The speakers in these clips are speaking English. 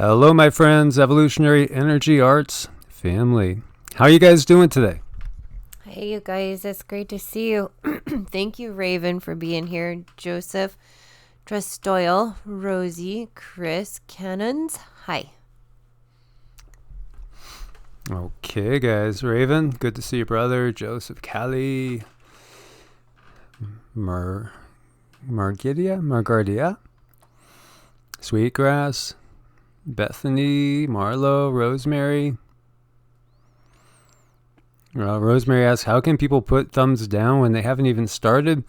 Hello, my friends, Evolutionary Energy Arts family. How are you guys doing today? Hey, you guys, it's great to see you. Thank you, Raven, for being here. Joseph, Trestoyle, Rosie, Chris, Cannons. Hi. Okay, guys. Raven, good to see you, brother. Joseph, Callie, Margardia, Sweetgrass, Bethany, Marlo, Rosemary. Rosemary asks, how can people put thumbs down when they haven't even started?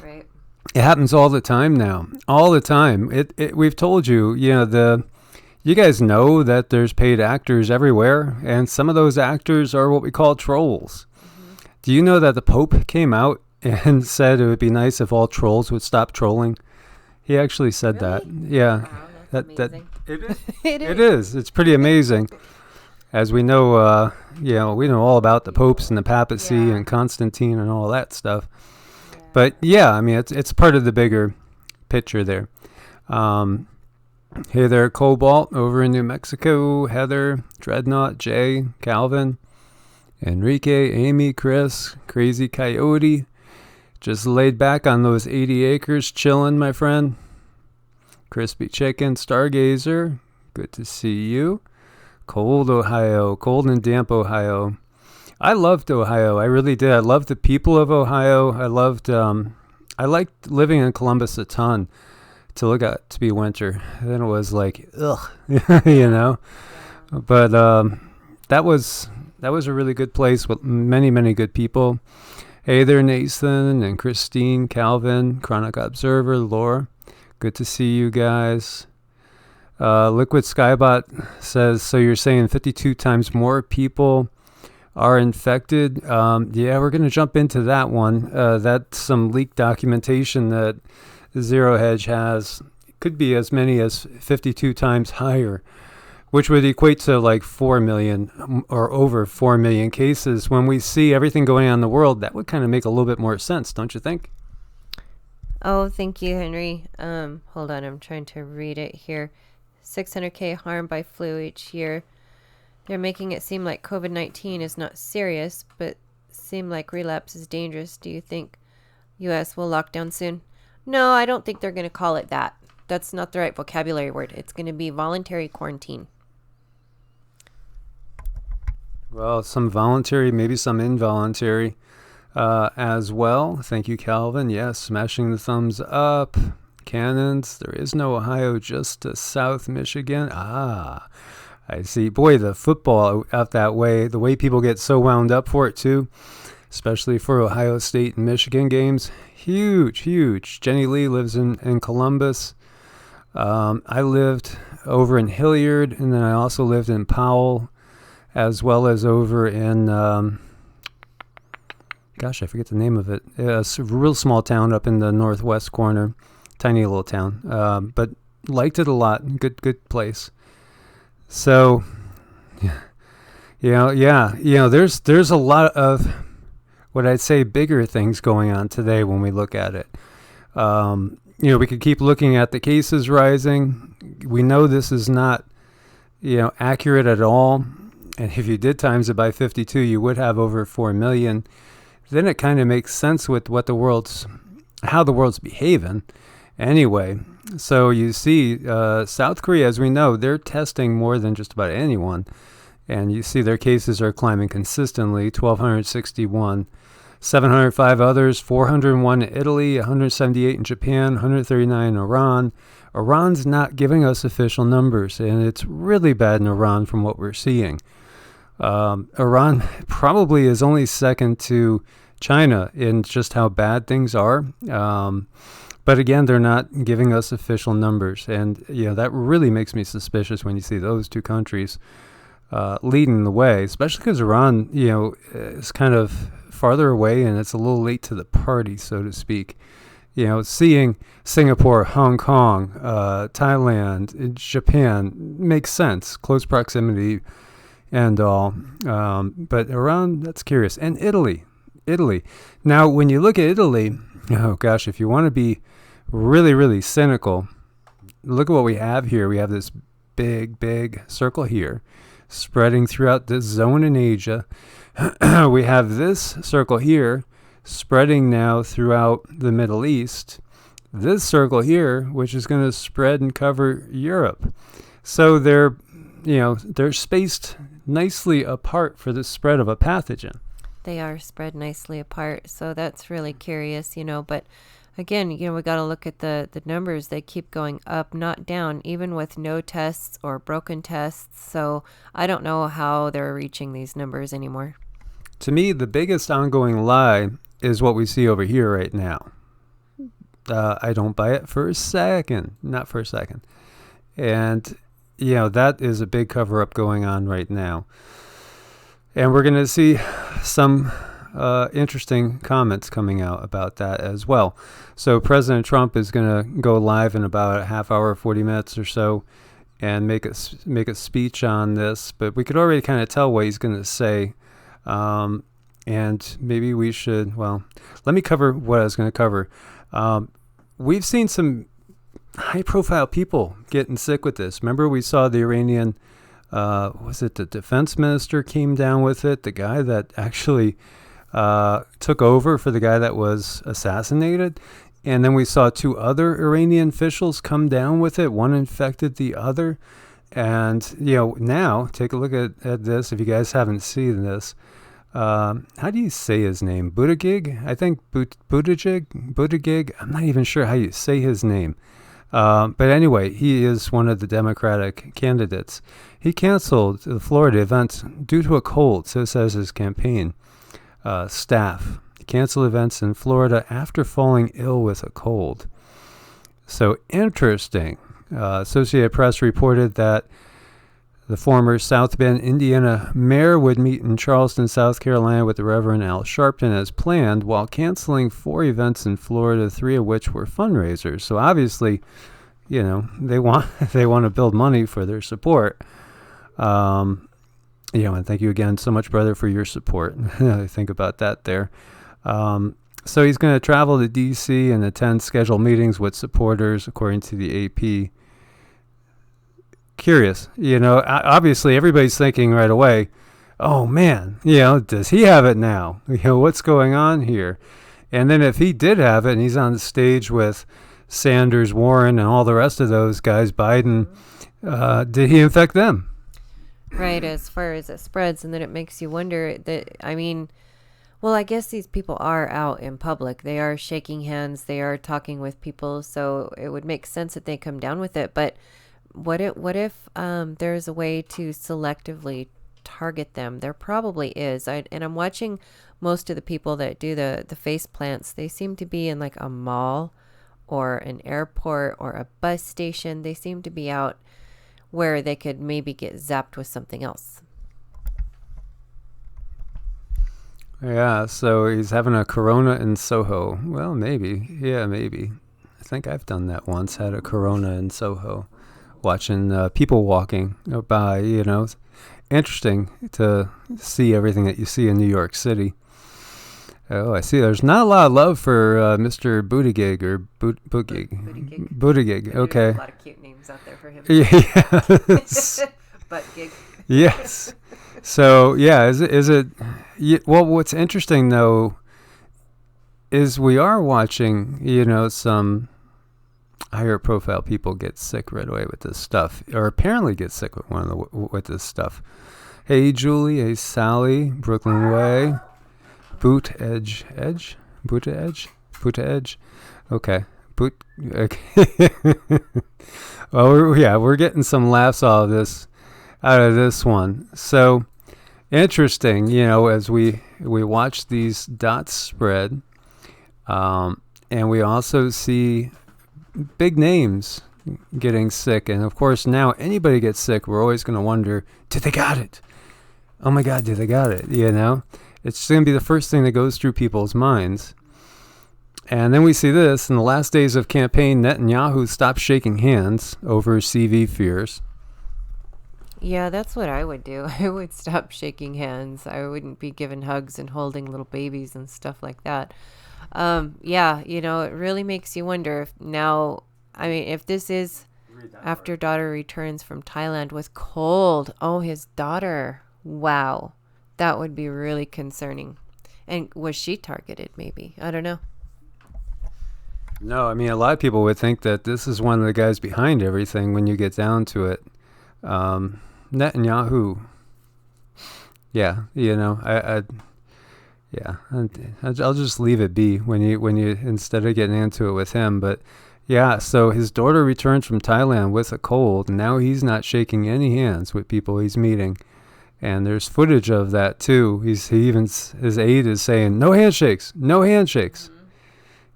Right. It happens all the time now. All the time. We've told you, you guys know that there's paid actors everywhere, and some of those actors are what we call trolls. Mm-hmm. Do you know that the Pope came out and said it would be nice if all trolls would stop trolling? He actually said that. Yeah. Wow, that's amazing. It is. It is. It's pretty amazing. As we know, we know all about the popes and the papacy and Constantine and all that stuff. Yeah. But yeah, I mean, it's part of the bigger picture there. Hey there, Cobalt over in New Mexico, Heather, Dreadnought, Jay, Calvin, Enrique, Amy, Chris, Crazy Coyote. Just laid back on those 80 acres, chilling, my friend. Crispy Chicken, Stargazer, good to see you. Cold Ohio, cold and damp Ohio. I loved Ohio, I really did. I loved the people of Ohio. I liked living in Columbus a ton till it got to be winter. Then it was like, ugh, you know. But that was a really good place with many, many good people. Hey there, Nathan and Christine, Calvin, Chronic Observer, Laura. Good to see you guys. Liquid Skybot says, so you're saying 52 times more people are infected? Yeah, we're going to jump into that one. That's some leaked documentation that Zero Hedge has. It could be as many as 52 times higher, which would equate to like 4 million or over 4 million cases. When we see everything going on in the world, that would kind of make a little bit more sense, don't you think? Oh, thank you, Henry. Hold on, I'm trying to read it here. 600K harmed by flu each year. They're making it seem like COVID-19 is not serious, but seem like relapse is dangerous. Do you think U.S. will lock down soon? No, I don't think they're going to call it that. That's not the right vocabulary word. It's going to be voluntary quarantine. Well, some voluntary, maybe some involuntary as well. Thank you, Calvin. Yes, smashing the thumbs up. Cannons, there is no Ohio, just South Michigan. Ah, I see. Boy, the football out that way, the way people get so wound up for it too, especially for Ohio State and Michigan games. Huge, huge. Jenny Lee lives in Columbus. I lived over in Hilliard, and then I also lived in Powell, as well as over in, I forget the name of it. It's a real small town up in the northwest corner. Tiny little town, but liked it a lot. Good place. So, there's a lot of what I'd say bigger things going on today when we look at it. We could keep looking at the cases rising. We know this is not, accurate at all. And if you did times it by 52, you would have over 4 million. Then it kind of makes sense with how the world's behaving. Anyway, so you see, South Korea, as we know, they're testing more than just about anyone. And you see their cases are climbing consistently, 1,261. 705 others, 401 in Italy, 178 in Japan, 139 in Iran. Iran's not giving us official numbers, and it's really bad in Iran from what we're seeing. Iran probably is only second to China in just how bad things are. But again, they're not giving us official numbers. And, that really makes me suspicious when you see those two countries leading the way, especially because Iran, is kind of farther away and it's a little late to the party, so to speak. Seeing Singapore, Hong Kong, Thailand, Japan makes sense, close proximity and all. But Iran, that's curious. And Italy. Now, when you look at Italy, oh gosh, if you want to be really, really cynical, look at what we have here. We have this big circle here, spreading throughout this zone in Asia. We have this circle here, spreading now throughout the Middle East. This circle here, which is going to spread and cover Europe. So they're spaced nicely apart for the spread of a pathogen. They are spread nicely apart. So that's really curious, but again, we got to look at the numbers. They keep going up, not down, even with no tests or broken tests. So I don't know how they're reaching these numbers anymore. To me, the biggest ongoing lie is what we see over here right now. I don't buy it for a second. Not for a second. And, that is a big cover-up going on right now. And we're going to see some interesting comments coming out about that as well. So President Trump is going to go live in about a half hour, 40 minutes or so, and make a speech on this. But we could already kind of tell what he's going to say. And maybe we should, let me cover what I was going to cover. We've seen some high-profile people getting sick with this. Remember, we saw the Iranian, was it the defense minister came down with it? The guy that actually took over for the guy that was assassinated. And then we saw 2 other Iranian officials come down with it. One infected the other. And, now take a look at this. If you guys haven't seen this, how do you say his name? Buttigieg? I think Buttigieg. I'm not even sure how you say his name. But anyway, he is one of the Democratic candidates. He canceled the Florida event due to a cold, so says his campaign staff. He canceled events in Florida after falling ill with a cold. So interesting. Associated Press reported that the former South Bend, Indiana mayor would meet in Charleston, South Carolina with the Reverend Al Sharpton as planned, while canceling 4 events in Florida, 3 of which were fundraisers. So obviously, they want to build money for their support. And thank you again so much, brother, for your support. Think about that there. So he's going to travel to D.C. and attend scheduled meetings with supporters, according to the AP. Curious, obviously everybody's thinking right away, oh man, does he have it now? What's going on here? And then if he did have it and he's on the stage with Sanders, Warren, and all the rest of those guys, Biden, did he infect them? Right, as far as it spreads, and then it makes you wonder I guess these people are out in public. They are shaking hands. They are talking with people. So it would make sense that they come down with it. But what if there's a way to selectively target them? There probably is. And I'm watching most of the people that do the face plants. They seem to be in like a mall or an airport or a bus station. They seem to be out where they could maybe get zapped with something else. Yeah, so he's having a Corona in Soho. Well, maybe. Yeah, maybe. I think I've done that once, had a Corona in Soho. Watching people walking by, interesting to see everything that you see in New York City. Oh, I see. There's not a lot of love for Mr. Buttigieg or Buttigieg. Okay. A lot of cute names out there for him. Yes. Buttigieg. Yes. So yeah, is it? Well, what's interesting though is we are watching, some higher profile people get sick right away with this stuff, or apparently get sick with this stuff. Hey Julie, hey Sally, Brooklyn Way, Boot Edge. Okay, Well, we're getting some laughs out of this one. So interesting, as we watch these dots spread, and we also see big names getting sick. And of course, now anybody gets sick, we're always going to wonder, did they got it? Oh my God, did they got it? It's going to be the first thing that goes through people's minds. And then we see this, in the last days of campaign, Netanyahu stopped shaking hands over CV fears. Yeah, that's what I would do. I would stop shaking hands. I wouldn't be giving hugs and holding little babies and stuff like that. It really makes you wonder if this is after daughter returns from Thailand with cold. Oh, his daughter. Wow. That would be really concerning. And was she targeted maybe? I don't know. No, I mean, a lot of people would think that this is one of the guys behind everything when you get down to it. Netanyahu. Yeah, I'll just leave it be when you instead of getting into it with him. But yeah, so his daughter returns from Thailand with a cold, and now he's not shaking any hands with people he's meeting. And there's footage of that too. His aide is saying, no handshakes, no handshakes,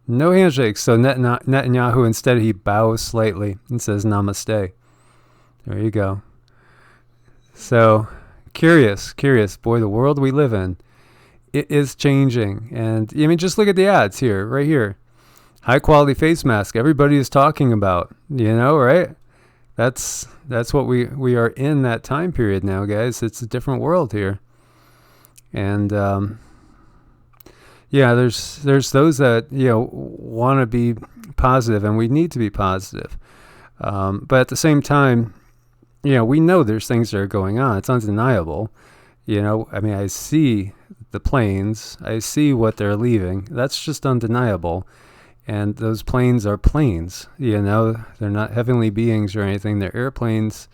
no handshakes. So Netanyahu, instead, he bows slightly and says namaste. There you go. So curious. Boy, the world we live in, it is changing. And I mean, just look at the ads here, right here. High quality face mask. Everybody is talking about, right? That's what we are in that time period now, guys. It's a different world here. And there's those that want to be positive, and we need to be positive. But at the same time, we know there's things that are going on. It's undeniable. I mean, I see the planes. I see what they're leaving. That's just undeniable. And those planes are planes, they're not heavenly beings or anything. They're airplanes,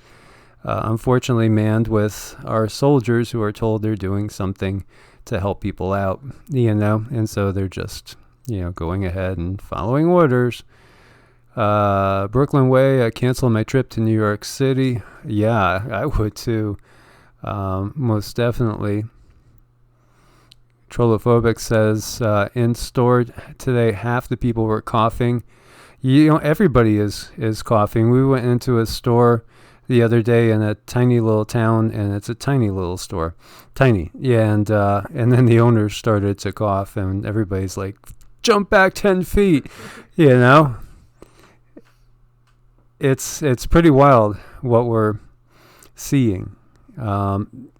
unfortunately manned with our soldiers who are told they're doing something to help people out, and so they're just, going ahead and following orders. Brooklyn Way, I canceled my trip to New York City. Yeah, I would too, most definitely. Trollophobic says, in store today, half the people were coughing. Everybody is coughing. We went into a store the other day in a tiny little town, and it's a tiny little store. Tiny. Yeah, and then the owner started to cough, and everybody's like, jump back 10 feet, It's pretty wild what we're seeing.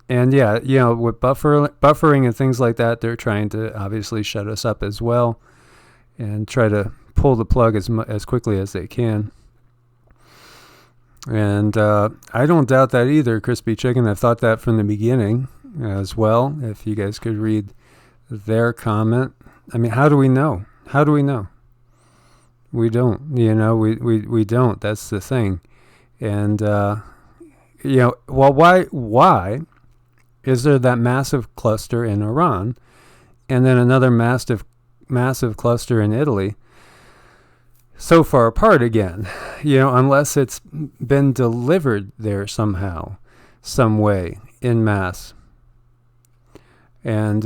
And with buffering and things like that, they're trying to obviously shut us up as well and try to pull the plug as quickly as they can. And I don't doubt that either, Crispy Chicken. I've thought that from the beginning as well. If you guys could read their comment. I mean, how do we know? How do we know? We don't. We don't. That's the thing. And, why is there that massive cluster in Iran and then another massive cluster in Italy so far apart again? Unless it's been delivered there somehow, some way, in mass. And,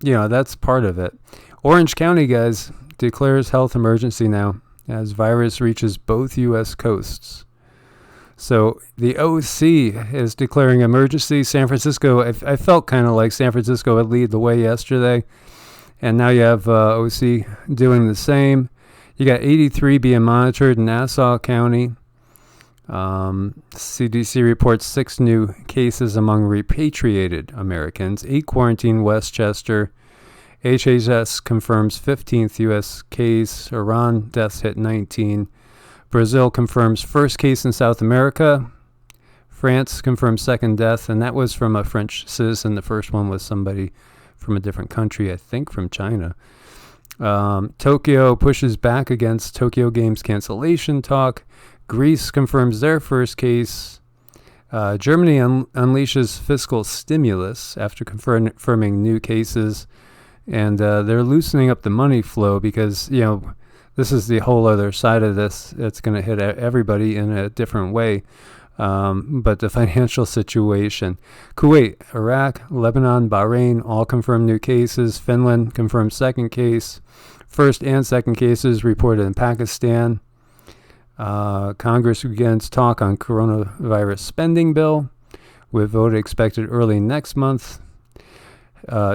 that's part of it. Orange County, guys, declares health emergency now as virus reaches both U.S. coasts. So the OC is declaring emergency. San Francisco, I felt kind of like San Francisco would lead the way yesterday. And now you have OC doing the same. You got 83 being monitored in Nassau County. CDC reports 6 new cases among repatriated Americans. 8 quarantine Westchester. HHS confirms 15th U.S. case. Iran deaths hit 19. Brazil confirms first case in South America. France confirms second death, and that was from a French citizen. The first one was somebody from a different country, I think from China. Tokyo pushes back against Tokyo Games cancellation talk. Greece confirms their first case. Germany unleashes fiscal stimulus after confirming new cases. And they're loosening up the money flow because, this is the whole other side of this. It's going to hit everybody in a different way. But the financial situation. Kuwait, Iraq, Lebanon, Bahrain all confirmed new cases. Finland confirmed second case. First and second cases reported in Pakistan. Congress begins talk on coronavirus spending bill with vote expected early next month.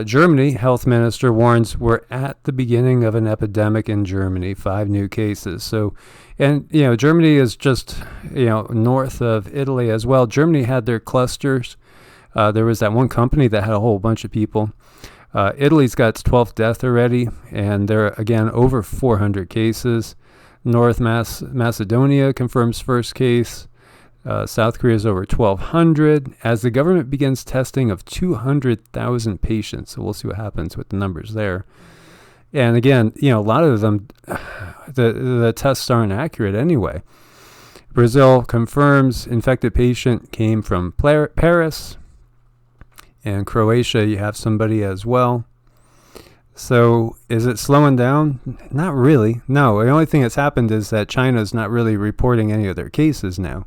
Germany, health minister warns we're at the beginning of an epidemic in Germany, 5 new cases. So, and, Germany is just, north of Italy as well. Germany had their clusters. There was that one company that had a whole bunch of people. Italy's got its 12th death already, and there are, again, over 400 cases. Macedonia confirms first case. South Korea is over 1,200 as the government begins testing of 200,000 patients. So we'll see what happens with the numbers there. And again, a lot of them, the tests aren't accurate anyway. Brazil confirms infected patient came from Paris. And Croatia, you have somebody as well. So is it slowing down? Not really. No, the only thing that's happened is that China's not really reporting any of their cases now.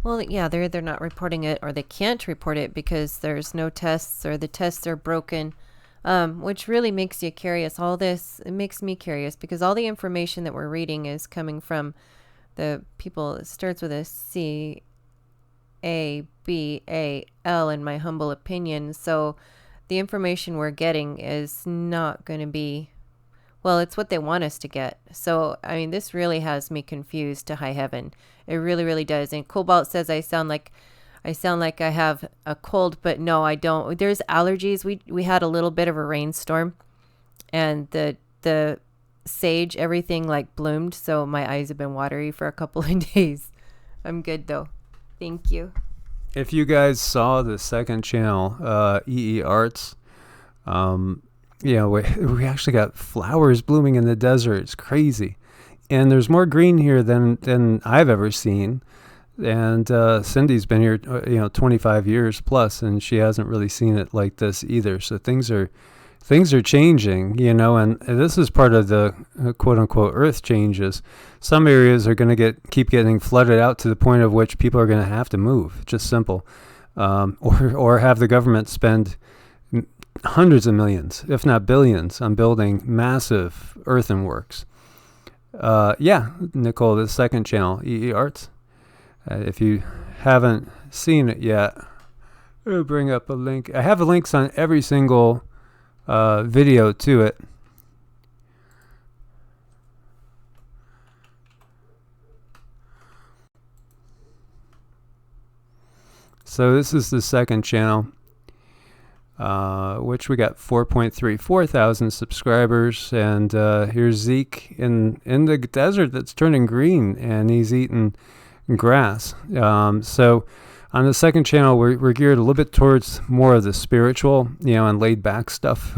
Well, yeah, they're not reporting it, or they can't report it because there's no tests, or the tests are broken, which really makes you curious. All this, it makes me curious because all the information that we're reading is coming from the people. It starts with a CABAL, in my humble opinion. So the information we're getting is not going to be, well, it's what they want us to get. So, I mean, this really has me confused to high heaven. It really, really does. And Cobalt says I sound like I have a cold, but no, I don't. There's allergies. We had a little bit of a rainstorm, and the sage, everything like bloomed. So my eyes have been watery for a couple of days. I'm good though. Thank you. If you guys saw the second channel, EE Arts, we actually got flowers blooming in the desert. It's crazy. And there's more green here than I've ever seen. And Cindy's been here, 25 years plus, and she hasn't really seen it like this either. So things are changing, and this is part of the quote unquote earth changes. Some areas are going to keep getting flooded out to the point of which people are going to have to move. Just simple, or have the government spend hundreds of millions, if not billions, on building massive earthenworks. Nicole, the second channel, EE Arts. If you haven't seen it yet, I'll bring up a link. I have links on every single video to it. So this is the second channel, which we got 4.34 thousand subscribers, and here's Zeke in the desert that's turning green, and he's eating grass. So on the second channel, we're geared a little bit towards more of the spiritual, and laid back stuff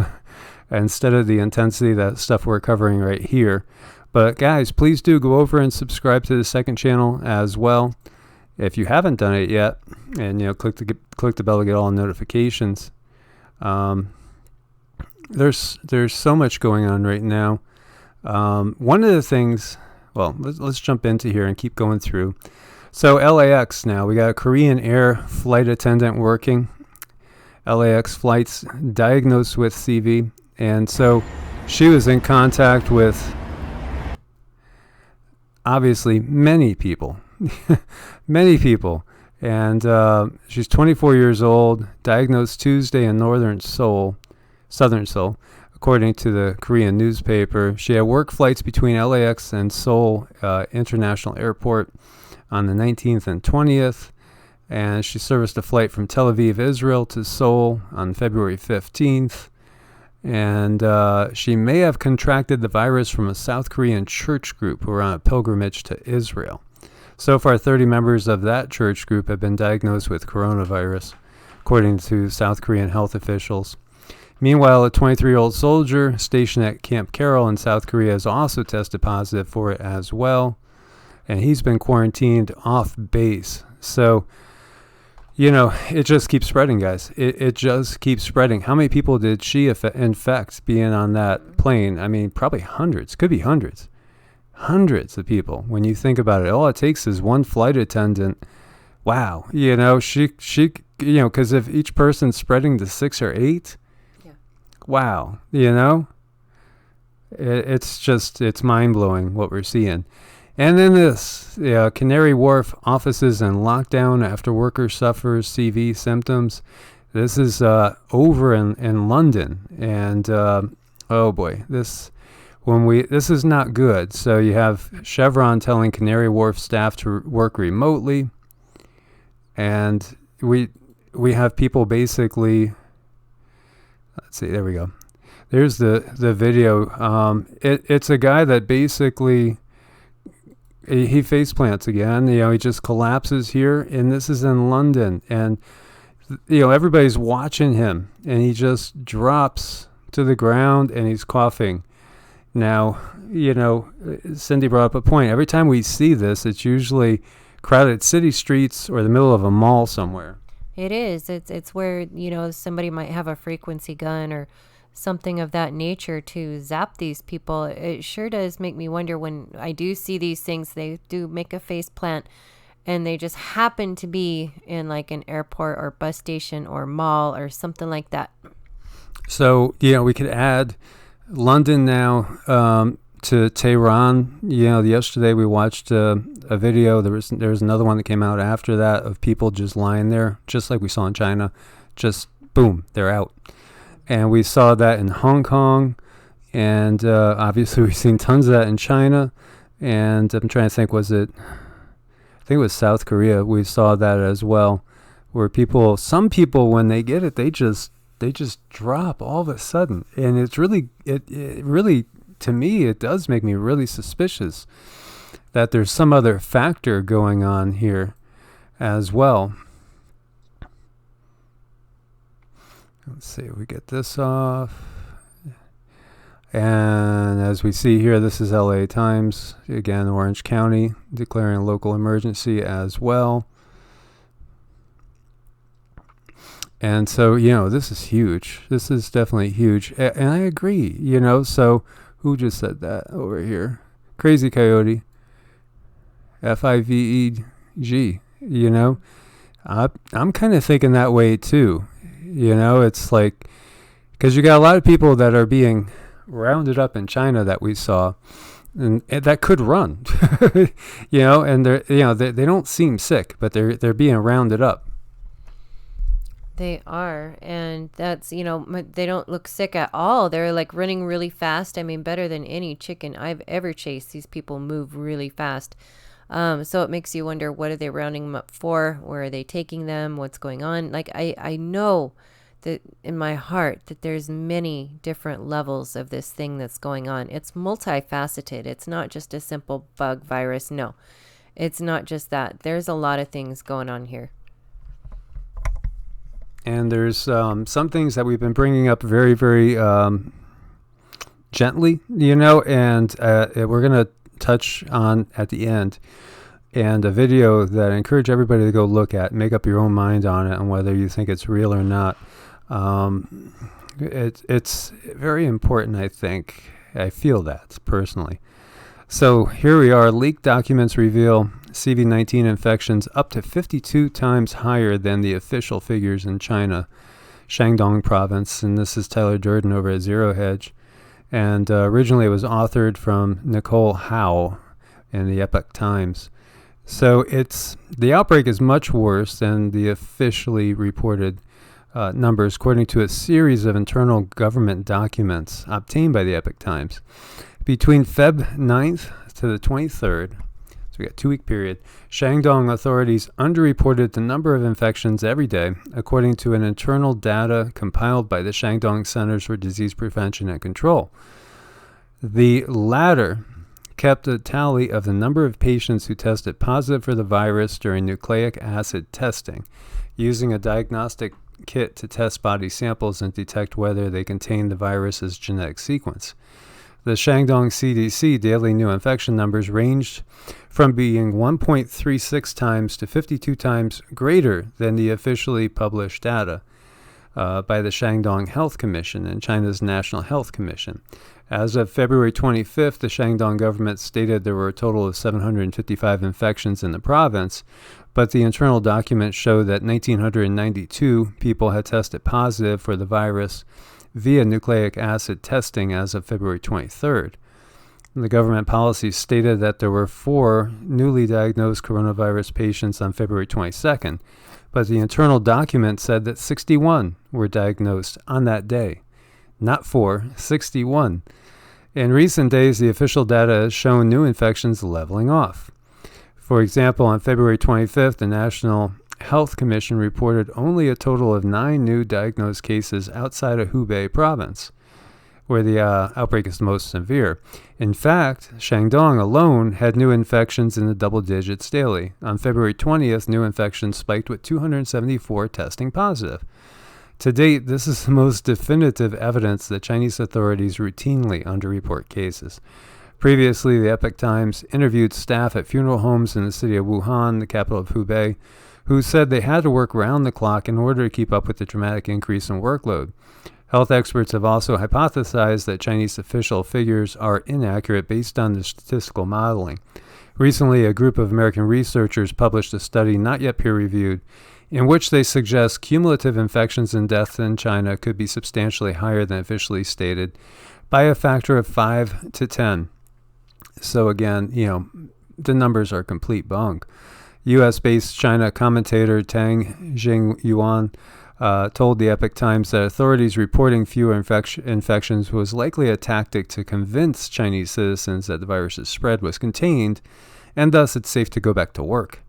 instead of the intensity, that stuff we're covering right here. But guys, please do go over and subscribe to the second channel as well if you haven't done it yet, and click the bell to get all notifications. There's so much going on right now. One of the things, well, let's jump into here and keep going through. So LAX now, we got a Korean Air flight attendant working. LAX flights diagnosed with CV. And so she was in contact with, obviously, many people. Many people. And she's 24 years old, diagnosed Tuesday in Southern Seoul, according to the Korean newspaper. She had work flights between LAX and Seoul International Airport on the 19th and 20th, and she serviced a flight from Tel Aviv, Israel to Seoul on February 15th, and she may have contracted the virus from a South Korean church group who were on a pilgrimage to Israel. So far, 30 members of that church group have been diagnosed with coronavirus, according to South Korean health officials. Meanwhile, a 23-year-old soldier stationed at Camp Carroll in South Korea has also tested positive for it as well, and he's been quarantined off base. So, it just keeps spreading, guys. It just keeps spreading. How many people did she infect being on that plane? I mean, probably hundreds. Could be hundreds. Hundreds of people. When you think about it, all it takes is one flight attendant. Wow. She because if each person's spreading to 6 or 8, wow, it's mind-blowing what we're seeing. And then this, Canary Wharf offices in lockdown after worker suffers CV symptoms. This is over in London, and oh boy, this is not good. So you have Chevron telling Canary Wharf staff to work remotely, and we have people basically. Let's see, there we go. There's the video. It's a guy that basically he face plants again. He just collapses here, and this is in London, and everybody's watching him, and he just drops to the ground, and he's coughing. Now, Cindy brought up a point. Every time we see this, it's usually crowded city streets or the middle of a mall somewhere. It is. It's where, somebody might have a frequency gun or something of that nature to zap these people. It sure does make me wonder when I do see these things, they do make a face plant and they just happen to be in like an airport or bus station or mall or something like that. So, we could add London now to Tehran. Yesterday we watched a video. There was another one that came out after that of people just lying there, just like we saw in China. Just boom, they're out. And we saw that in Hong Kong, and obviously we've seen tons of that in China. And I'm trying to think, I think it was South Korea. We saw that as well, where some people, when they get it, they just drop all of a sudden. And it's really, it really, to me, it does make me really suspicious that there's some other factor going on here as well. Let's see if we get this off. And as we see here, this is LA Times. Again, Orange County declaring a local emergency as well. And so, this is huge. This is definitely huge. And I agree, so who just said that over here? Crazy Coyote. FIVEG, I'm kind of thinking that way too. It's like, because you got a lot of people that are being rounded up in China that we saw, and that could run, and they don't seem sick, but they're being rounded up. They are, and that's, they don't look sick at all. They're like running really fast. I mean, better than any chicken I've ever chased. These people move really fast. So it makes you wonder, what are they rounding them up for? Where are they taking them? What's going on? Like, I know that in my heart that there's many different levels of this thing that's going on. It's multifaceted. It's not just a simple bug virus. No, it's not just that. There's a lot of things going on here. And there's some things that we've been bringing up very, very gently, and we're going to touch on at the end, and a video that I encourage everybody to go look at, make up your own mind on it, and whether you think it's real or not. It's very important, I think. I feel that personally. So here we are. Leaked documents reveal CV-19 infections up to 52 times higher than the official figures in China, Shandong province. And this is Tyler Durden over at Zero Hedge. And originally it was authored from Nicole Howe in the Epoch Times. So the outbreak is much worse than the officially reported numbers, according to a series of internal government documents obtained by the Epoch Times. Between Feb 9th to the 23rd, so we got a 2-week period, Shandong authorities underreported the number of infections every day, according to an internal data compiled by the Shandong Centers for Disease Prevention and Control. The latter kept a tally of the number of patients who tested positive for the virus during nucleic acid testing, using a diagnostic kit to test body samples and detect whether they contain the virus's genetic sequence. The Shandong CDC daily new infection numbers ranged from being 1.36 times to 52 times greater than the officially published data by the Shandong Health Commission and China's National Health Commission. As of February 25th, the Shandong government stated there were a total of 755 infections in the province, but the internal documents show that 1,992 people had tested positive for the virus via nucleic acid testing as of February 23rd. The government policy stated that there were 4 newly diagnosed coronavirus patients on February 22nd, but the internal document said that 61 were diagnosed on that day. Not 4, 61. In recent days, the official data has shown new infections leveling off. For example, on February 25th, the National Health Commission reported only a total of 9 new diagnosed cases outside of Hubei province, where the outbreak is most severe. In fact, Shandong alone had new infections in the double digits daily. On February 20th, new infections spiked with 274 testing positive. To date, this is the most definitive evidence that Chinese authorities routinely underreport cases. Previously, the Epoch Times interviewed staff at funeral homes in the city of Wuhan, the capital of Hubei, who said they had to work round the clock in order to keep up with the dramatic increase in workload. Health experts have also hypothesized that Chinese official figures are inaccurate based on the statistical modeling. Recently, a group of American researchers published a study not yet peer-reviewed in which they suggest cumulative infections and deaths in China could be substantially higher than officially stated by a factor of 5 to 10. So again, the numbers are complete bunk. U.S.-based China commentator Tang Jingyuan told the Epoch Times that authorities reporting fewer infections was likely a tactic to convince Chinese citizens that the virus's spread was contained, and thus it's safe to go back to work.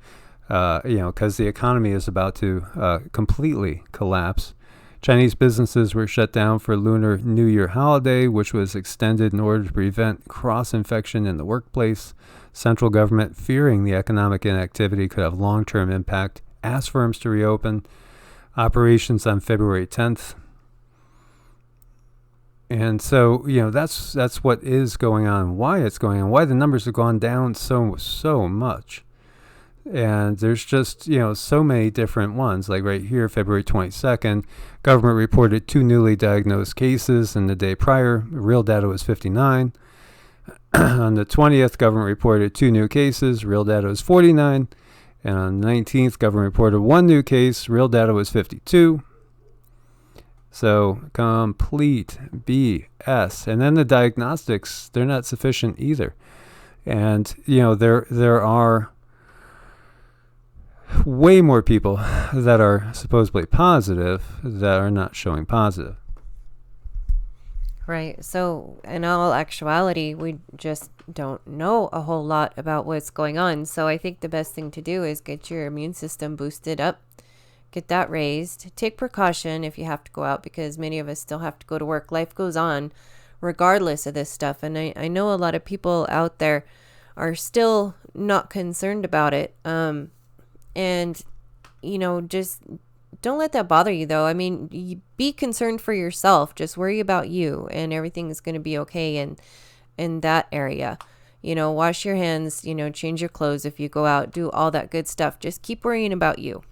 Because the economy is about to completely collapse. Chinese businesses were shut down for Lunar New Year holiday, which was extended in order to prevent cross-infection in the workplace. Central government, fearing the economic inactivity could have long-term impact, asked firms to reopen operations on February 10th. And so, that's what is going on, why it's going on, why the numbers have gone down so much. And there's just, so many different ones. Like right here, February 22nd, government reported 2 newly diagnosed cases, and the day prior, real data was 59. On the 20th, government reported 2 new cases, real data was 49. And on the 19th, government reported 1 new case, real data was 52. So complete BS. And then the diagnostics, they're not sufficient either. And, there are way more people that are supposedly positive that are not showing positive. Right. So in all actuality, we just don't know a whole lot about what's going on. So I think the best thing to do is get your immune system boosted up, get that raised, take precaution if you have to go out, because many of us still have to go to work. Life goes on regardless of this stuff. And I know a lot of people out there are still not concerned about it. And, just don't let that bother you, though. I mean, be concerned for yourself. Just worry about you, and everything is going to be okay in that area. Wash your hands, change your clothes if you go out, do all that good stuff. Just keep worrying about you.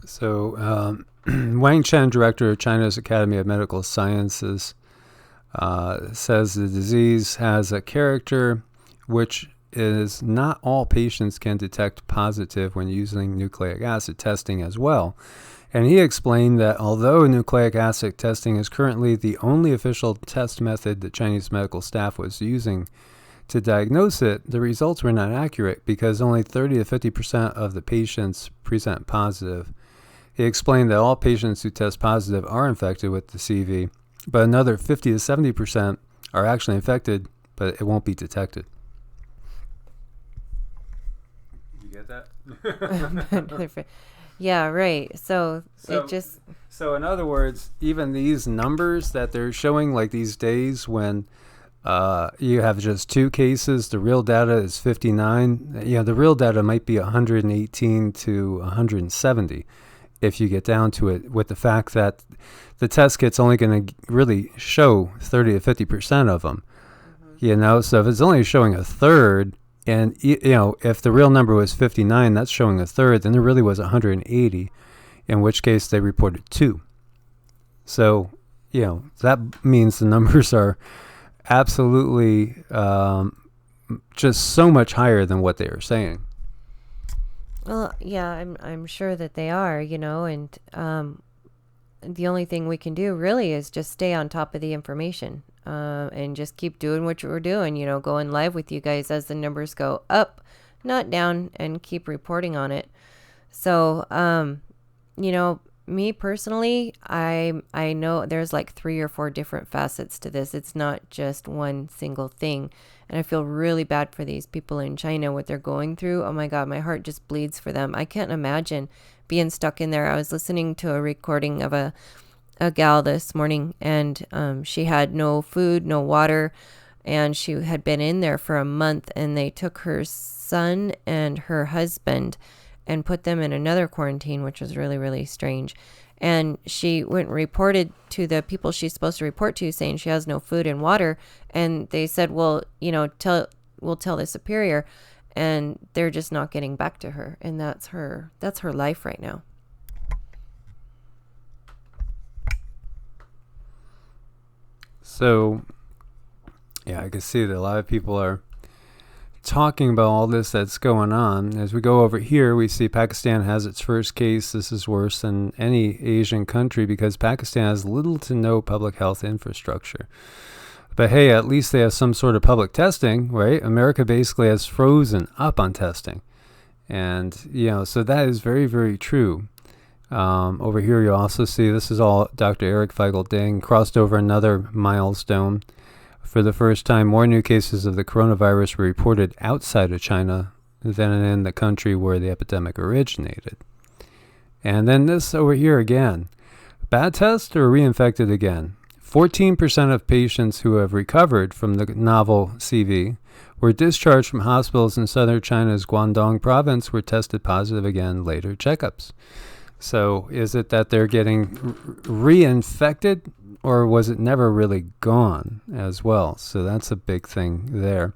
So Wang Chen, director of China's Academy of Medical Sciences, says the disease has a character which is not all patients can detect positive when using nucleic acid testing as well. And he explained that although nucleic acid testing is currently the only official test method that Chinese medical staff was using to diagnose it, the results were not accurate because only 30 to 50% of the patients present positive. He explained that all patients who test positive are infected with the CV, but another 50 to 70% are actually infected, but it won't be detected. That? Yeah, right. So it just... So in other words, even these numbers that they're showing, like these days when you have just 2 cases, the real data is 59. The real data might be 118 to 170 if you get down to it, with the fact that the test kit's only going to really show 30 to 50% of them. Mm-hmm. So if it's only showing a third, and, if the real number was 59, that's showing a third, then there really was 180, in which case they reported 2. So, that means the numbers are absolutely just so much higher than what they are saying. Well, yeah, I'm sure that they are, and the only thing we can do really is just stay on top of the information. And just keep doing what we're doing, going live with you guys as the numbers go up, not down, and keep reporting on it. So, me personally, I know there's like 3 or 4 different facets to this. It's not just one single thing. And I feel really bad for these people in China, what they're going through. Oh my God, my heart just bleeds for them. I can't imagine being stuck in there. I was listening to a recording of a a gal this morning, and she had no food, no water, and she had been in there for a month, and they took her son and her husband and put them in another quarantine, which was really, really strange. And she went and reported to the people she's supposed to report to, saying she has no food and water. And they said, well, we'll tell the superior. And they're just not getting back to her. And that's her life right now. So, yeah, I can see that a lot of people are talking about all this that's going on. As we go over here, we see Pakistan has its first case. This is worse than any Asian country because Pakistan has little to no public health infrastructure. But hey, at least they have some sort of public testing, right? America basically has frozen up on testing. And, so that is very, very true. Over here, you also see this is all Dr. Eric Feigl-Ding crossed over another milestone. For the first time, more new cases of the coronavirus were reported outside of China than in the country where the epidemic originated. And then this over here again. Bad test or reinfected again? 14% of patients who have recovered from the novel CV were discharged from hospitals in southern China's Guangdong province were tested positive again later checkups. So is it that they're getting reinfected, or was it never really gone as well? So that's a big thing there.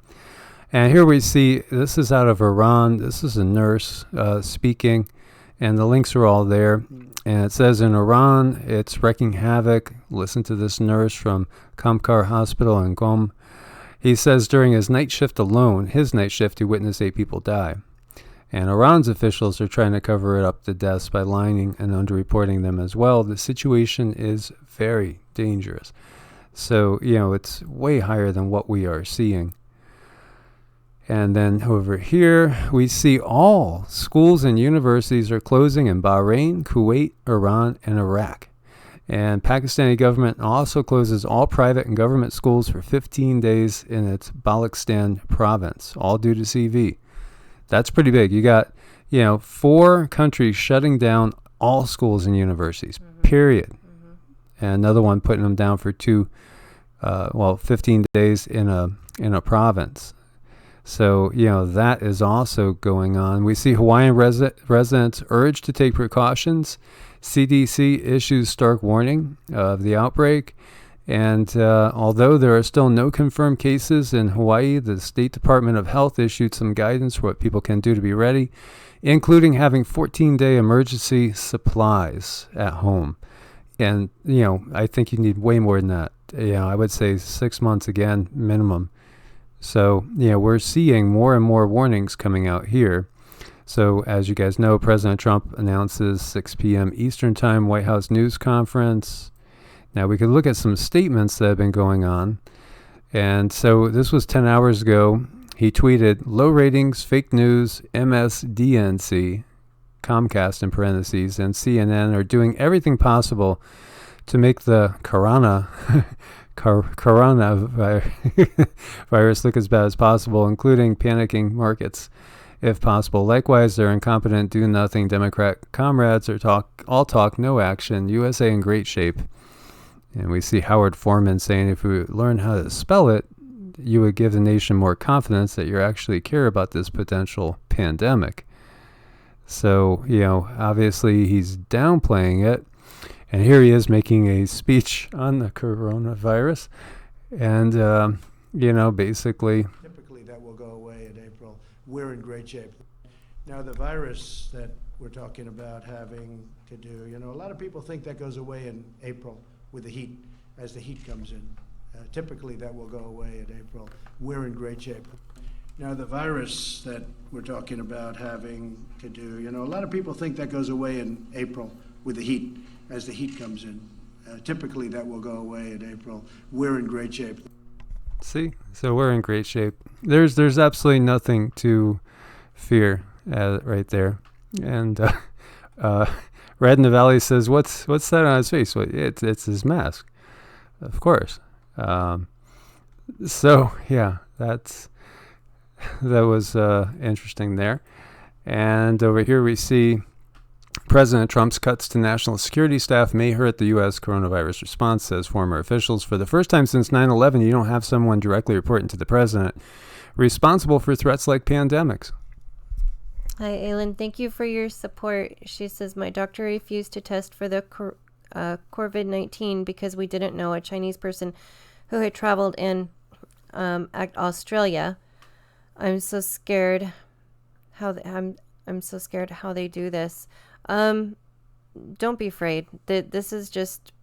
And here we see, this is out of Iran. This is a nurse speaking, and the links are all there. And it says in Iran, it's wreaking havoc. Listen to this nurse from Kamkar Hospital in Qom. He says during his night shift alone, he witnessed 8 people die. And Iran's officials are trying to cover it up the deaths by lying and underreporting them as well. The situation is very dangerous. So, it's way higher than what we are seeing. And then over here, we see all schools and universities are closing in Bahrain, Kuwait, Iran, and Iraq. And Pakistani government also closes all private and government schools for 15 days in its Balochistan province, all due to CV. That's pretty big. You got, 4 countries shutting down all schools and universities, period. And another one putting them down for 15 days in a province. So, that is also going on. We see Hawaiian residents urged to take precautions. CDC issues stark warning of the outbreak. And although there are still no confirmed cases in Hawaii, the State Department of Health issued some guidance for what people can do to be ready, including having 14-day emergency supplies at home. And, I think you need way more than that. I would say 6 months again, minimum. So, we're seeing more and more warnings coming out here. So, as you guys know, President Trump announces 6 p.m. Eastern Time White House news conference. Now, we could look at some statements that have been going on. And so this was 10 hours ago. He tweeted, low ratings, fake news, MSDNC, Comcast in parentheses, and CNN are doing everything possible to make the coronavirus look as bad as possible, including panicking markets if possible. Likewise, their incompetent, do-nothing Democrat comrades are all talk, no action. USA in great shape. And we see Howard Foreman saying if we learn how to spell it, you would give the nation more confidence that you actually care about this potential pandemic. So, obviously he's downplaying it. And here he is making a speech on the coronavirus. And, basically... Typically that will go away in April. We're in great shape. Now, the virus that we're talking about having to do, a lot of people think that goes away in April with the heat, as the heat comes in. Typically that will go away in April. We're in great shape. Now, the virus that we're talking about having to do, a lot of people think that goes away in April with the heat, as the heat comes in. Typically that will go away in April. We're in great shape. See? So we're in great shape. There's absolutely nothing to fear right there. And Red in the Valley says, what's that on his face? Well, it's his mask, of course. So, yeah, that was interesting there. And over here we see President Trump's cuts to national security staff may hurt the U.S. coronavirus response, says former officials. For the first time since 9/11, you don't have someone directly reporting to the president responsible for threats like pandemics. Hi, Aylin. Thank you for your support. She says, my doctor refused to test for the COVID-19 because we didn't know a Chinese person who had traveled in Australia. I'm so scared I'm so scared how they do this. Don't be afraid. This is just,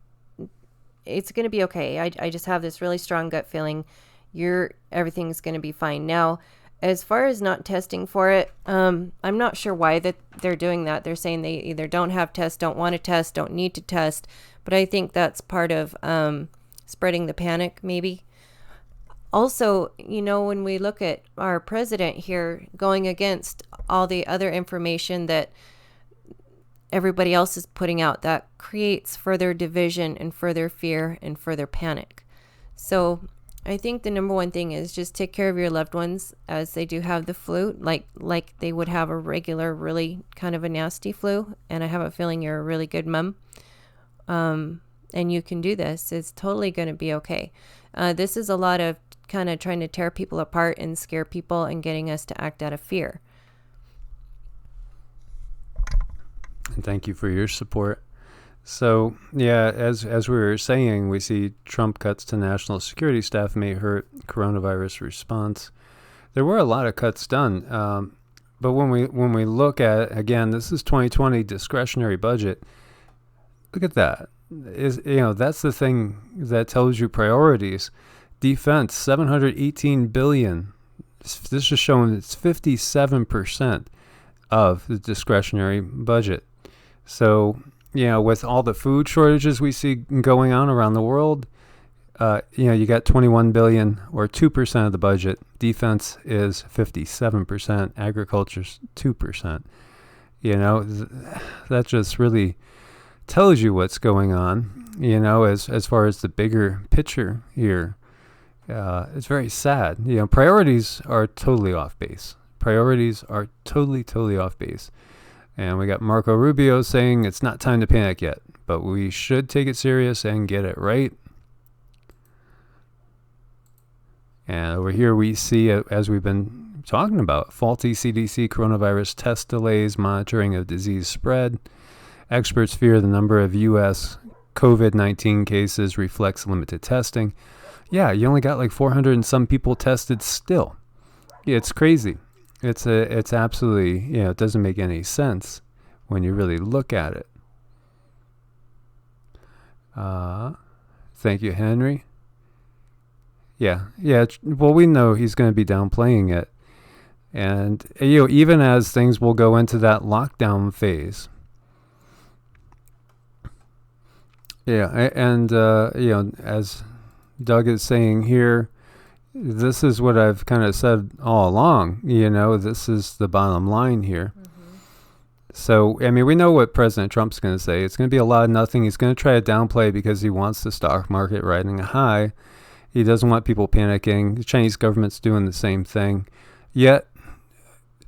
it's going to be okay. I just have this really strong gut feeling everything's going to be fine. Now, as far as not testing for it, I'm not sure why that they're doing that. They're saying they either don't have tests, don't want to test, don't need to test. But I think that's part of spreading the panic, maybe. Also, when we look at our president here going against all the other information that everybody else is putting out, that creates further division and further fear and further panic. So I think the number one thing is just take care of your loved ones as they do have the flu, like they would have a regular, really kind of a nasty flu. And I have a feeling you're a really good mom. And you can do this. It's totally going to be okay. This is a lot of kind of trying to tear people apart and scare people and getting us to act out of fear. And thank you for your support. So, yeah, as we were saying, we see Trump cuts to national security staff may hurt coronavirus response. There were a lot of cuts done, but when we look at it, again, this is 2020 discretionary budget. Look at that. That's the thing that tells you priorities. Defense, $718 billion. This is showing it's 57% of the discretionary budget. So, with all the food shortages we see going on around the world, you got $21 billion or 2% of the budget. Defense is 57%. Agriculture's 2%. That just really tells you what's going on, as far as the bigger picture here. It's very sad. Priorities are totally off base. Priorities are totally off base. And we got Marco Rubio saying it's not time to panic yet, but we should take it serious and get it right. And over here we see, as we've been talking about, faulty CDC coronavirus test delays, monitoring of disease spread. Experts fear the number of U.S. COVID-19 cases reflects limited testing. Yeah, you only got like 400 and some people tested still. Yeah, it's crazy. It's absolutely, it doesn't make any sense when you really look at it. Thank you, Henry. Yeah. Well, we know he's going to be downplaying it. And, even as things will go into that lockdown phase. Yeah, and, as Doug is saying here, this is what I've kind of said all along. This is the bottom line here. Mm-hmm. So, we know what President Trump's going to say. It's going to be a lot of nothing. He's going to try to downplay because he wants the stock market riding a high. He doesn't want people panicking. The Chinese government's doing the same thing. Yet,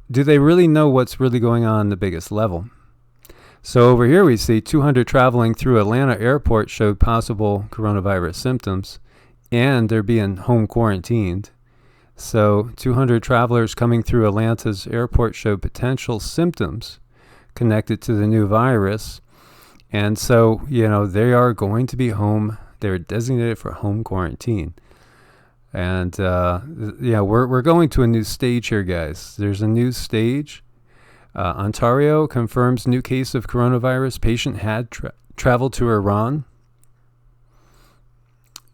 do they really know what's really going on the biggest level? So over here we see 200 traveling through Atlanta airport showed possible coronavirus symptoms, and they're being home quarantined. So 200 travelers coming through Atlanta's airport showed potential symptoms connected to the new virus. And so, they are going to be home. They're designated for home quarantine. And, we're going to a new stage here, guys. There's a new stage. Ontario confirms new case of coronavirus. Patient had traveled to Iran.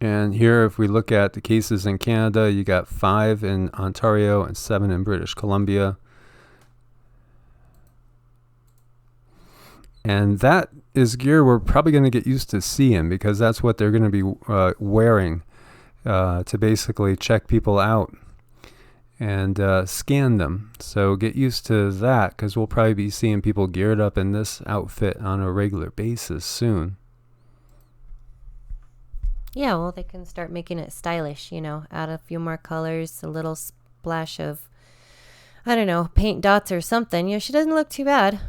And here, if we look at the cases in Canada, you got 5 in Ontario and 7 in British Columbia. And that is gear we're probably going to get used to seeing, because that's what they're going to be wearing to basically check people out and scan them. So get used to that, because we'll probably be seeing people geared up in this outfit on a regular basis soon. Yeah, well, they can start making it stylish, add a few more colors, a little splash of, I don't know, paint dots or something. She doesn't look too bad.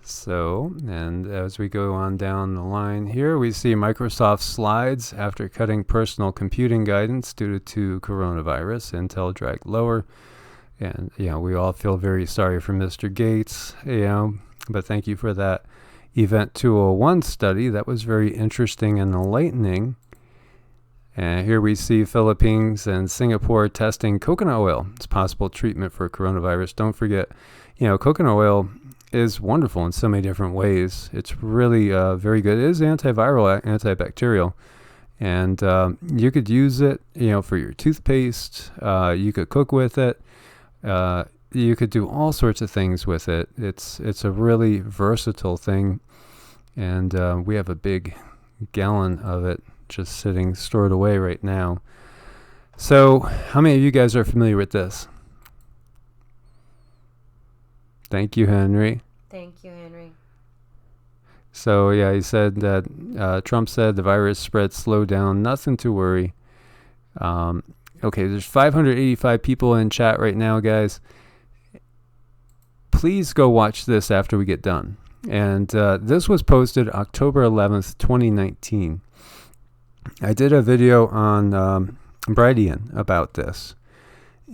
So, and as we go on down the line here, we see Microsoft slides after cutting personal computing guidance due to coronavirus. Intel dragged lower. And, we all feel very sorry for Mr. Gates, but thank you for that Event 201 study. That was very interesting and enlightening. And here we see Philippines and Singapore testing coconut oil as possible treatment for coronavirus. Don't forget, coconut oil is wonderful in so many different ways. It's really very good. It is antiviral, antibacterial. And you could use it, for your toothpaste. You could cook with it. You could do all sorts of things with it. It's a really versatile thing. And we have a big gallon of it just sitting stored away right now. So how many of you guys are familiar with this? Thank you, Henry. Thank you, Henry. So, he said that Trump said the virus spread slowed down. Nothing to worry. Okay, there's 585 people in chat right now, guys. Please go watch this after we get done. And this was posted October 11th, 2019. I did a video on Brightian about this.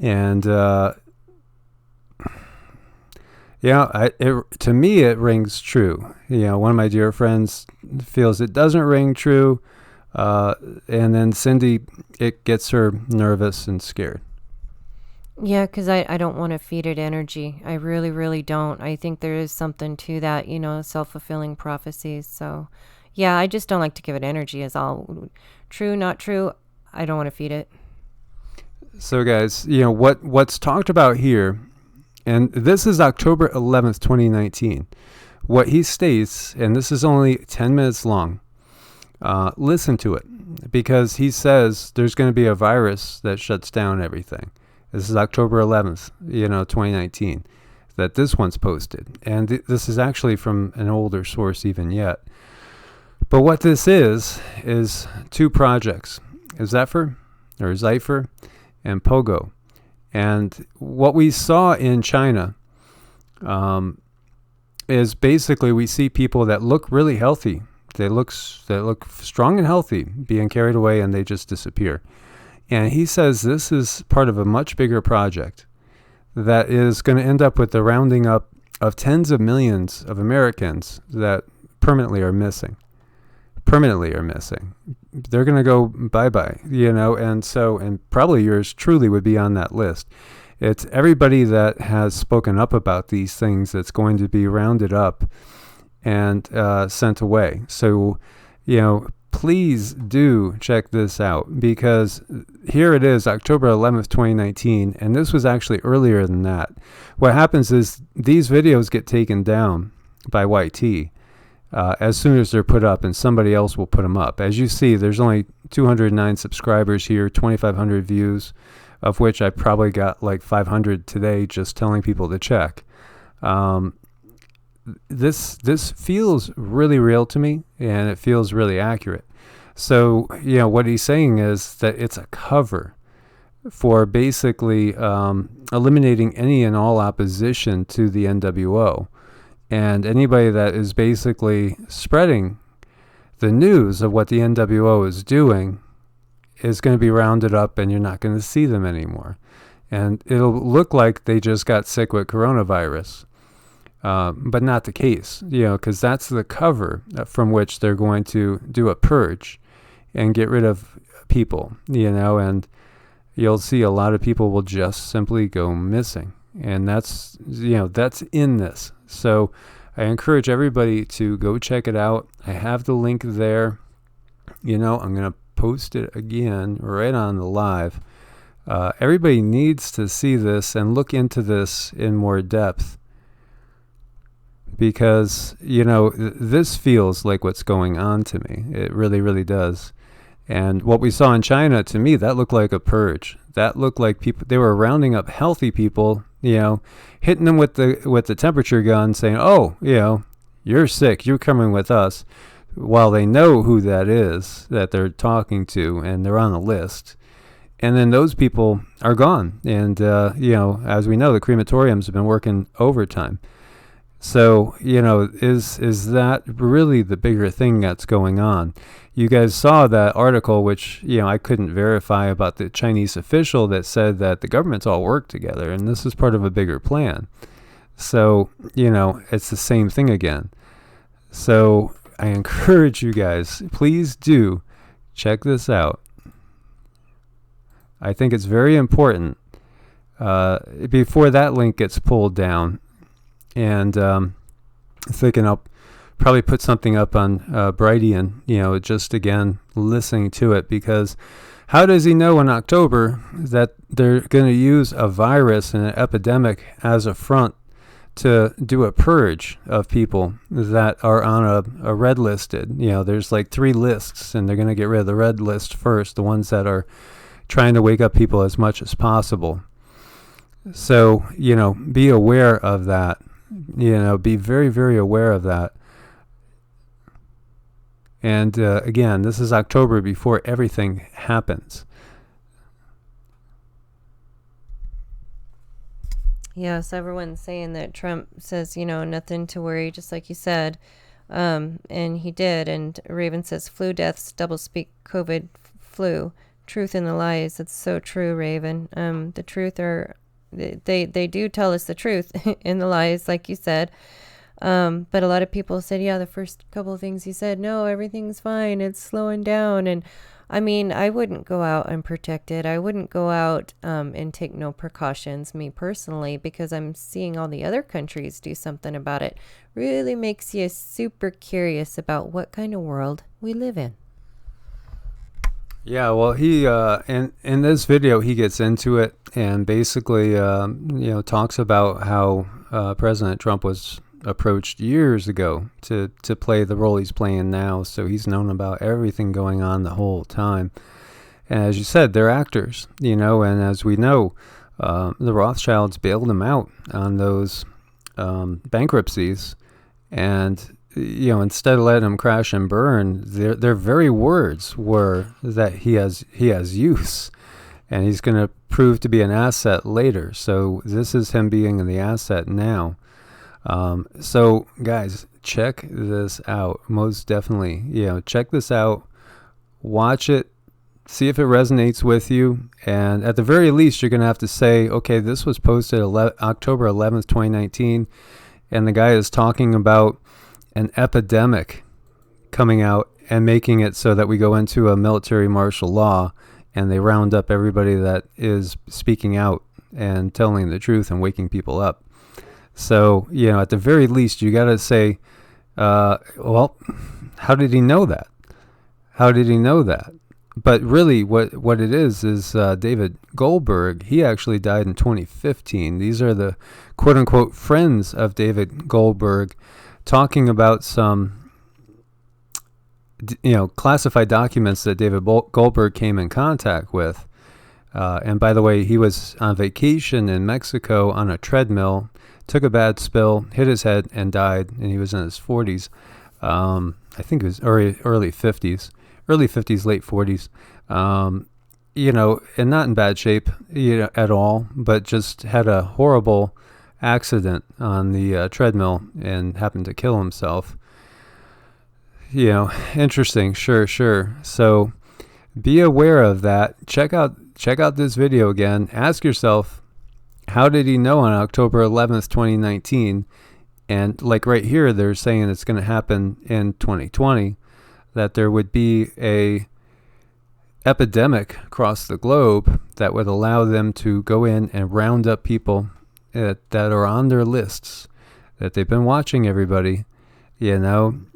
And to me, it rings true. One of my dear friends feels it doesn't ring true. And then Cindy, it gets her nervous and scared. Yeah, because I don't want to feed it energy. I really, really don't. I think there is something to that, self-fulfilling prophecies. So, yeah, I just don't like to give it energy is all. True, not true, I don't want to feed it. So, guys, what's talked about here, and this is October 11th, 2019. What he states, and this is only 10 minutes long, listen to it, because he says there's going to be a virus that shuts down everything. This is October 11th, 2019, that this one's posted. And this is actually from an older source even yet. But what this is two projects, Zephyr and Pogo. And what we saw in China is basically we see people that look really healthy. They look strong and healthy, being carried away, and they just disappear. And he says this is part of a much bigger project that is going to end up with the rounding up of tens of millions of Americans that permanently are missing. They're going to go bye-bye, and probably yours truly would be on that list. It's everybody that has spoken up about these things that's going to be rounded up and sent away. So, please do check this out, because here it is, October 11th, 2019, and this was actually earlier than that. What happens is these videos get taken down by YT as soon as they're put up, and somebody else will put them up. As you see, there's only 209 subscribers here, 2,500 views, of which I probably got like 500 today just telling people to check. This feels really real to me, and it feels really accurate. So, what he's saying is that it's a cover for basically eliminating any and all opposition to the NWO. And anybody that is basically spreading the news of what the NWO is doing is going to be rounded up, and you're not going to see them anymore. And it'll look like they just got sick with coronavirus. But not the case, because that's the cover from which they're going to do a purge and get rid of people, and you'll see a lot of people will just simply go missing. And that's in this. So I encourage everybody to go check it out. I have the link there. I'm going to post it again right on the live. Everybody needs to see this and look into this in more depth. Because, this feels like what's going on to me. It really, really does. And what we saw in China, to me, that looked like a purge. That looked like people, they were rounding up healthy people, hitting them with the temperature gun, saying, oh, you're sick, you're coming with us. While they know who that is that they're talking to, and they're on the list. And then those people are gone. And, as we know, the crematoriums have been working overtime. So, is that really the bigger thing that's going on? You guys saw that article, which, I couldn't verify, about the Chinese official that said that the governments all work together and this is part of a bigger plan. So, it's the same thing again. So I encourage you guys, please do check this out. I think it's very important before that link gets pulled down. And thinking I'll probably put something up on Brightian, just again, listening to it, because how does he know in October that they're going to use a virus and an epidemic as a front to do a purge of people that are on a red listed? There's like 3 lists, and they're going to get rid of the red list first, the ones that are trying to wake up people as much as possible. So, be aware of that. Be very, very aware of that. And again, this is October before everything happens. Yes, everyone's saying that Trump says, nothing to worry, just like you said. And he did. And Raven says, flu deaths, doublespeak, COVID, flu. Truth in the lies. It's so true, Raven. The truth are... They do tell us the truth in the lies, like you said. But a lot of people said, yeah, the first couple of things he said, no, everything's fine. It's slowing down. And I mean, I wouldn't go out unprotected. I wouldn't go out and take no precautions, me personally, because I'm seeing all the other countries do something about it. Really makes you super curious about what kind of world we live in. Yeah, well, he in this video he gets into it and basically talks about how President Trump was approached years ago to play the role he's playing now. So he's known about everything going on the whole time. And as you said, they're actors, and as we know, the Rothschilds bailed him out on those bankruptcies, and instead of letting him crash and burn, their very words were that he has use, and he's going to prove to be an asset later. So this is him being the asset now. So guys, check this out. Most definitely, check this out. Watch it. See if it resonates with you. And at the very least, you're going to have to say, okay, this was posted October 11th, 2019, and the guy is talking about an epidemic coming out and making it so that we go into a military martial law and they round up everybody that is speaking out and telling the truth and waking people up. So, at the very least, you got to say, well, how did he know that? How did he know that? But really what it is David Goldberg. He actually died in 2015. These are the quote unquote friends of David Goldberg, talking about some, classified documents that David Goldberg came in contact with. And by the way, he was on vacation in Mexico on a treadmill, took a bad spill, hit his head, and died. And he was in his 40s. I think it was early 50s, late 40s. And not in bad shape, at all, but just had a horrible accident on the treadmill and happened to kill himself. Interesting. Sure. So be aware of that. Check out this video again. Ask yourself, how did he know on October 11th, 2019? And like right here, they're saying it's going to happen in 2020, that there would be a epidemic across the globe that would allow them to go in and round up people that are on their lists, that they've been watching everybody, and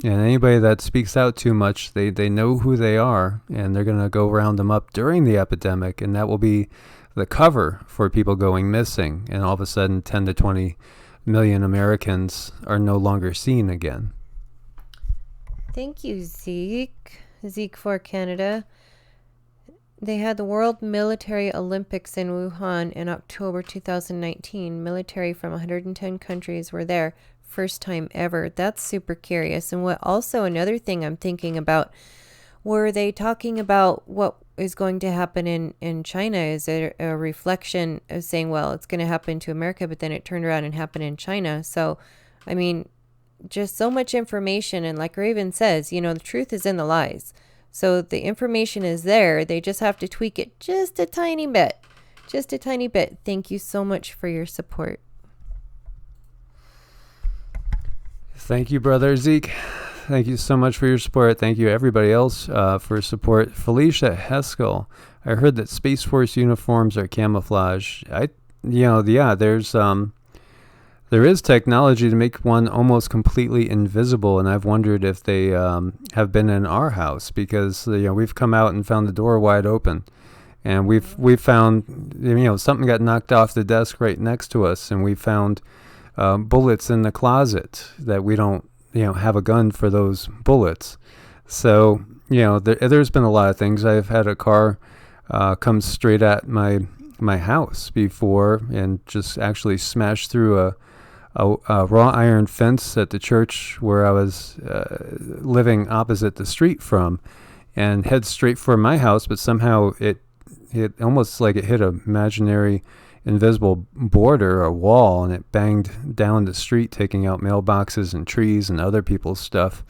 anybody that speaks out too much, they know who they are, and they're going to go round them up during the epidemic, and that will be the cover for people going missing, and all of a sudden 10 to 20 million Americans are no longer seen again. Thank you, Zeke for Canada. They had the World Military Olympics in Wuhan in October 2019. Military from 110 countries were there. First time ever. That's super curious. And another thing I'm thinking about, were they talking about what is going to happen in China? Is it a reflection of saying, well, it's going to happen to America, but then it turned around and happened in China? So I mean, just so much information. And like Raven says, the truth is in the lies. So the information is there. They just have to tweak it just a tiny bit. Just a tiny bit. Thank you so much for your support. Thank you, Brother Zeke. Thank you so much for your support. Thank you, everybody else, for support. Felicia Heskell. I heard that Space Force uniforms are camouflage. There is technology to make one almost completely invisible, and I've wondered if they have been in our house, because we've come out and found the door wide open, and we've found something got knocked off the desk right next to us, and we found bullets in the closet that we don't have a gun for those bullets. So there's been a lot of things. I've had a car come straight at my house before and just actually smashed through a wrought iron fence at the church where I was living opposite the street from, and head straight for my house, but somehow it almost like it hit an imaginary invisible border or wall, and it banged down the street, taking out mailboxes and trees and other people's stuff.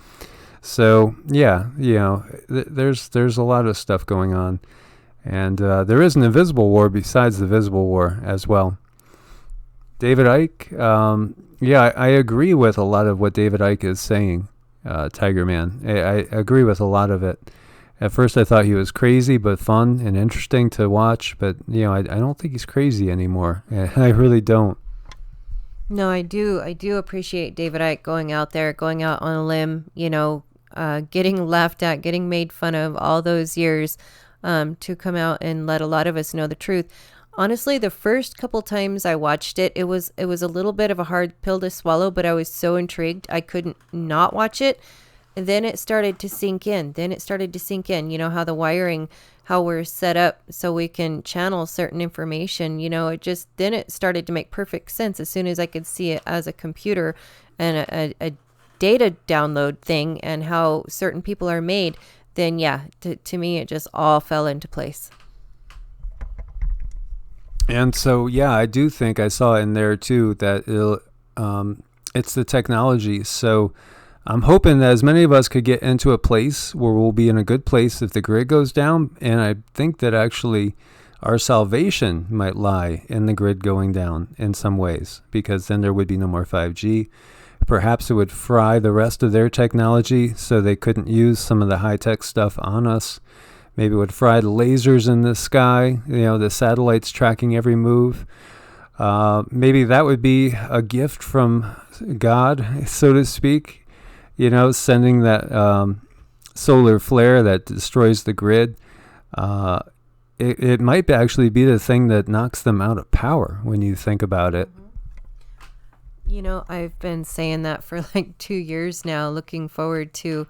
So there's a lot of stuff going on, and there is an invisible war besides the visible war as well. David Icke, I agree with a lot of what David Icke is saying, Tiger Man. I agree with a lot of it. At first I thought he was crazy, but fun and interesting to watch. But, I don't think he's crazy anymore. I really don't. No, I do appreciate David Icke going out on a limb, getting laughed at, getting made fun of all those years, to come out and let a lot of us know the truth. Honestly, the first couple times I watched it, it was a little bit of a hard pill to swallow, but I was so intrigued I couldn't not watch it. And then it started to sink in. How the wiring, how we're set up so we can channel certain information. Then it started to make perfect sense as soon as I could see it as a computer and a data download thing, and how certain people are made. Then to me it just all fell into place. And so, I do think I saw in there too that it's the technology. So I'm hoping that as many of us could get into a place where we'll be in a good place if the grid goes down. And I think that actually our salvation might lie in the grid going down in some ways, because then there would be no more 5G. Perhaps it would fry the rest of their technology so they couldn't use some of the high-tech stuff on us. Maybe it would fry the lasers in the sky, the satellites tracking every move. Maybe that would be a gift from God, so to speak, sending that solar flare that destroys the grid. It might actually be the thing that knocks them out of power when you think about it. I've been saying that for like 2 years now, looking forward to,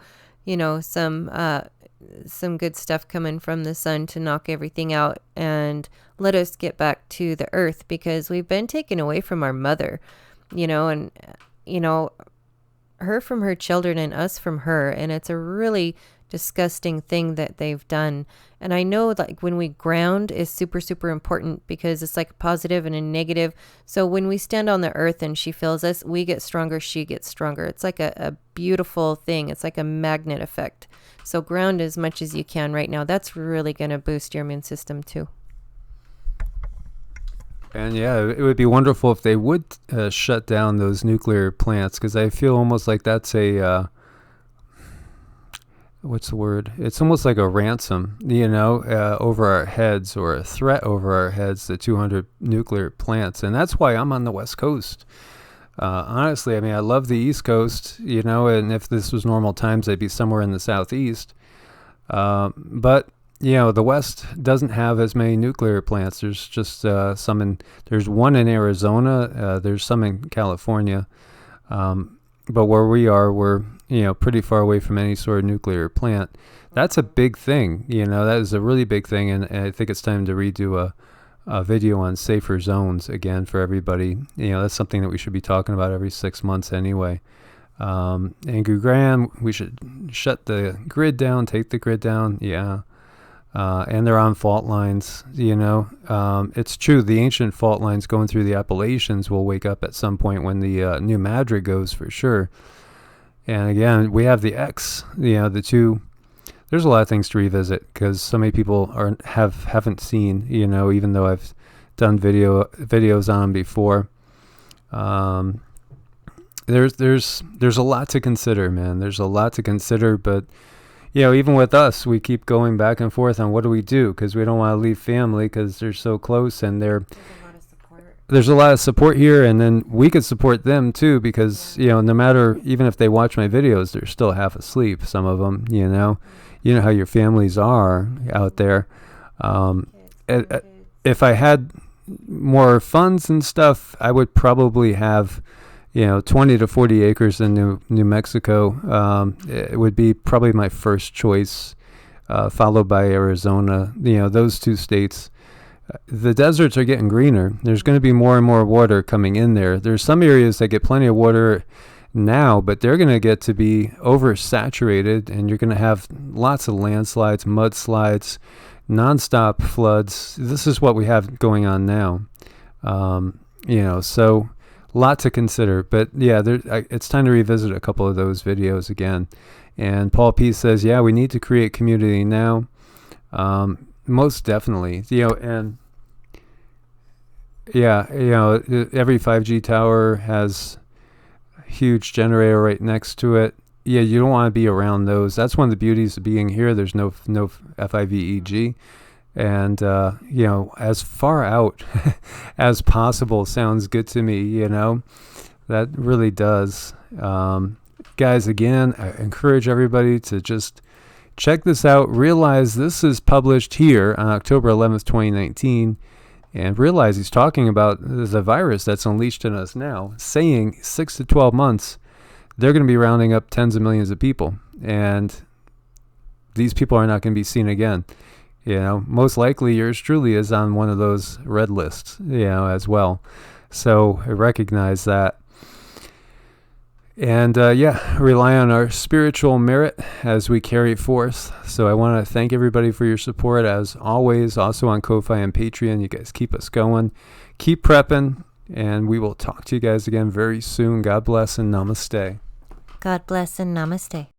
some good stuff coming from the sun to knock everything out and let us get back to the earth, because we've been taken away from our mother, her from her children and us from her. And it's a really disgusting thing that they've done. And I know like when we ground is super, super important, because it's like a positive and a negative. So when we stand on the earth and she feels us, we get stronger, she gets stronger. It's like a beautiful thing. It's like a magnet effect. So ground as much as you can right now. That's really going to boost your immune system too. And it would be wonderful if they would shut down those nuclear plants, because I feel almost like that's a, what's the word? It's almost like a ransom, over our heads, or a threat over our heads, the 200 nuclear plants. And that's why I'm on the West Coast. Honestly, I love the East Coast, and if this was normal times, I'd be somewhere in the Southeast. But, the West doesn't have as many nuclear plants. There's just there's one in Arizona, there's some in California. But where we are, we're, pretty far away from any sort of nuclear plant. That's a big thing, that is a really big thing. And I think it's time to redo a video on safer zones again for everybody. That's something that we should be talking about every 6 months anyway. Andrew Graham, we should shut the grid down, take the grid down. Yeah. and they're on fault lines. It's true. The ancient fault lines going through the Appalachians will wake up at some point when the New Madrid goes, for sure. And again, we have the X. The two. There's a lot of things to revisit because so many people haven't seen. Even though I've done videos on them before. There's a lot to consider, man. There's a lot to consider, but even with us, we keep going back and forth on what do we do, because we don't want to leave family because they're so close, and there's a lot of support. There's a lot of support here, and then we could support them too, because no matter, even if they watch my videos, they're still half asleep. Some of them, you know how your families are out there. If I had more funds and stuff, I would probably have 20 to 40 acres in New Mexico. It would be probably my first choice, followed by Arizona. Those two states. The deserts are getting greener. There's going to be more and more water coming in there. There's some areas that get plenty of water now, but they're going to get to be oversaturated, and you're going to have lots of landslides, mudslides, nonstop floods. This is what we have going on now. So lot to consider, but yeah, it's time to revisit a couple of those videos again. And Paul P says, yeah, we need to create community now. Most definitely, and yeah, every 5G tower has a huge generator right next to it. Yeah, you don't want to be around those. That's one of the beauties of being here. There's no FIVEG. And, as far out as possible sounds good to me, that really does. Guys, again, I encourage everybody to just check this out. Realize this is published here on October 11th, 2019. And realize he's talking about the virus that's unleashed in us now, saying 6 to 12 months, they're going to be rounding up tens of millions of people. And these people are not going to be seen again. Most likely yours truly is on one of those red lists, as well. So I recognize that. And, rely on our spiritual merit as we carry forth. So I want to thank everybody for your support, as always, also on Ko-Fi and Patreon. You guys keep us going. Keep prepping, and we will talk to you guys again very soon. God bless and namaste. God bless and namaste.